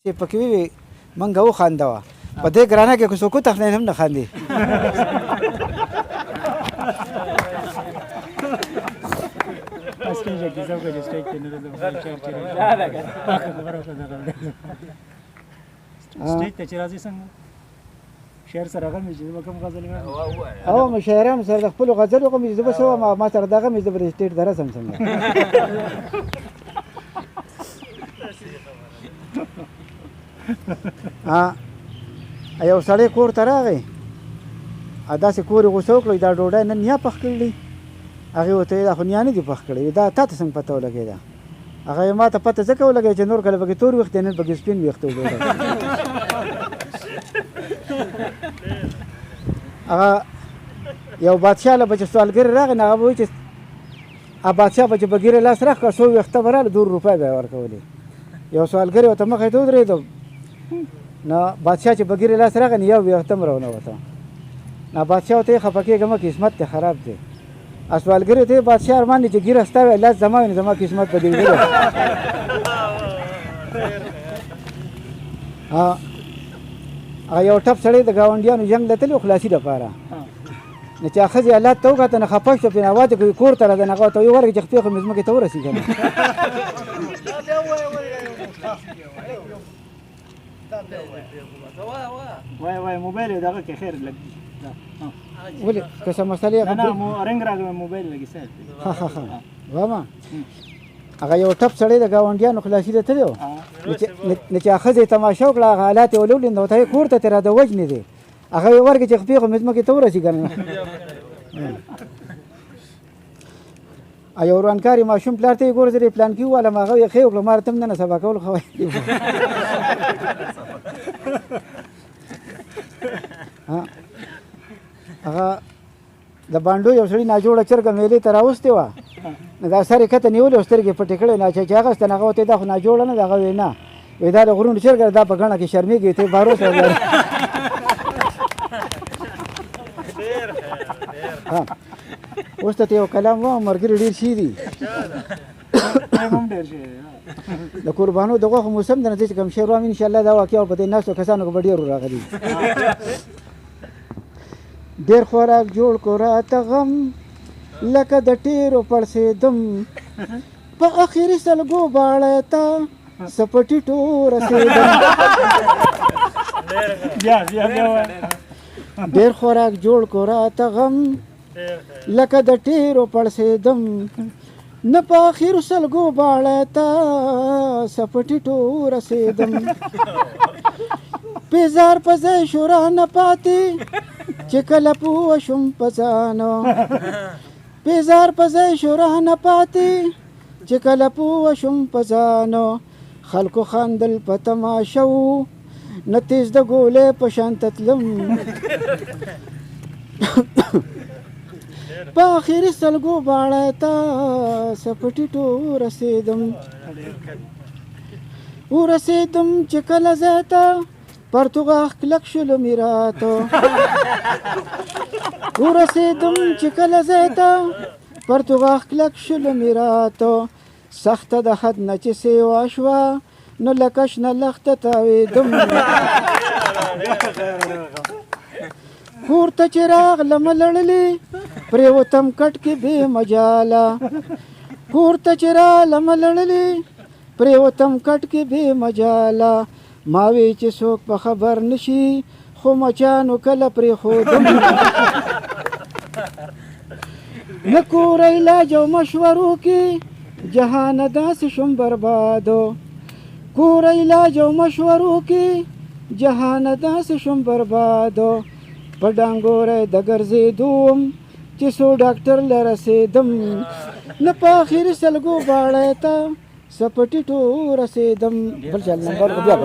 چې پکې وي منګه وخاندوه په دې ګرانه کې که څوک وتښتېد هم نه خاندي. سټیج ته چې راځي څنګه شعر سره غمې چې به کوم غزل او مشاعرانو سره د خپلو غزلو غمې زه به څه وم ما سره دا غمې زه به د سټیج ته رسم څنګه. یو سړی کور ته راغی داسې کور یې غوسه وکړه دا ډوډۍ نن نیا پخ کړی دی. هغې ورته ویل دا خو نیا نه دي پخ کړی دا تا ته څنګه پته ولګېده. هغه ما ته پته ځکه ولګېده چې نور کله پکې تور ویښته نن پکې سپین ویښته وګورم. هغه یو بادشاه له به چې سوالګرې راغی نو هغه به وایي چې بادشاه به چې بګیرې لاس راکړه څو ویښته به راغله 2 روپۍ به یې ورکولې. یو سوالګرې ورته مخې ته ودرېدو نو بادشاه چې بګیرې لاس راغی نو یو ویښته هم راونوته. نو بادشاه ورته یې خفه کېږه مه قسمت دې خراب دی. سوالګرې ته بادشاه ارمان دی چې ګیره ستا وی لاس زما وي نو زما قسمت په دې ویلو. هغه یو ټپ سړی د ګاونډیانو جنګ ته تللی و خلاصي دپاره نو چې ښځې حالات ته وکته نو خفه شوه پرې اواز یې کوي کور ته راځه نو هغه ورته ویې ورکړه چې خپې خو مې ځمکې ته ورسي که نه. وای موبایل یې دغه کې خیر لګي ولې که څه مسلې نه رنګ راغلی موبایل لګي صاحب واما هغه یو ټپ سړی د ګاونډیانو خلاصي ته تللی و نو چې ښځې تماشه وکړه هغه حالات یې ولولي نو ورته یې کور ته ترې راده وجنې دی هغه یې ورکړي چې خپې خو مې ځمکې ته ورسي که نه. یو ورانکاري ماشوم پلار ته یې ګوره زه دې پلانکي ووالم هغه یې ښې وکړه ما راته هم نه سبا کول خو هغه د بانډو یو سړي ناجوړه چرګه میلې ته راوستې وه نو دا سر یې کته نیولې وه سترګې پټې کړې نو چې اخېسته نو هغه ورته دا خو ناجوړه نه ده هغه ویل نه وایي دا د غرونو چرګه دا په ګڼه کې شرمېږي ته بارو سره لري. اوس ته یو کلام وایم ملګري ډېر شي دي د قربانو د غوښو موسم دی نو چې کوم شی وایم انشاءالله دا واقعه په دې ناستو کسانو کې به ډېرو راغلي. ډېر خوراک جوړ کو راته غم لکه د ټیرو پړسېدم په اخري سلګو باړی ته سپټیټو رسېدم. ډېر خوراک جوړ کو راته غم لکه د ټیرو پړسېدم نه په اخرو سلګو باړی ته سپټیټو رسېدم. پیزار په ځای شورا نه پاتې چې کله پوه شوم په ځانو پیزار په ځای شورا نه پاتې چې کله پوه شوم په ځانو خلکو خاندل په تماشه و نه تیز د ګولې په شان تتلم په اخري سلګو باړی ته سپټیټو ورسېدم چې کله ځای ته پرتوغاښ کلک شلو میراتو ورسېدم چې کله ځای ته پرتوغاښ کلک شلو میراتو سخته د حد نه چې سیوا شوه نو لکه شنه لخته تاوېدم. کور ته چې راغلمه لړلې پرېوتم کټ کې بې مجاله کور ته چې راغلمه لړلې پرېوتم کټ کې بې مجاله ما وی چې څوک په خبر نشي خو مچانو کله پرېښودم. نه کور علاج او مشورو کې جهانه داسې شوم بربادو کور علاج او مشورو کې جهانه داسې شوم بربادو په ډانګوری د ګرځېدوم چې څو ډاکټر له رسېدم نه په اخري سلګو باړی ته سپټیټو رسېدم. بل چل نمبر بیا